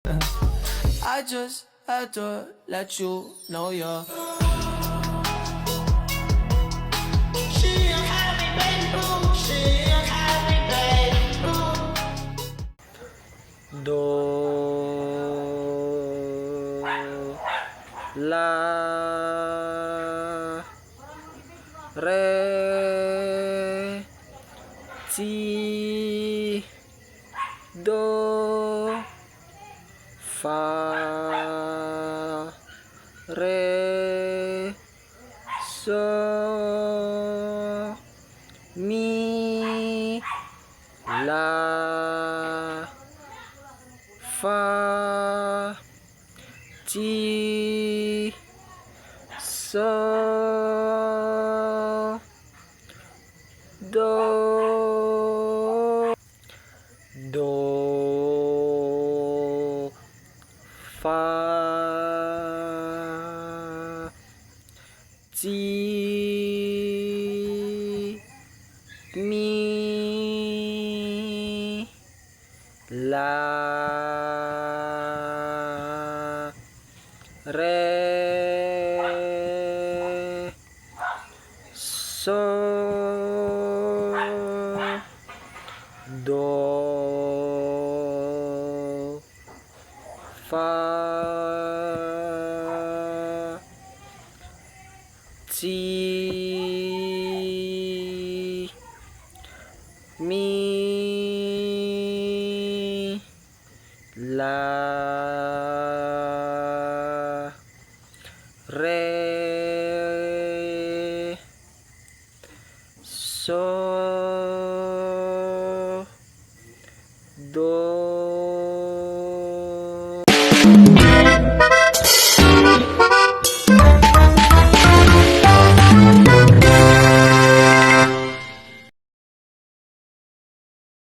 I just had to let you know you're She a happy baby boo. She a happy baby boo. Do La Re Si Do Fa Re So Mi La Fa Ti So Do Fa Ti Mi La Re So Do Fa Ti Mi La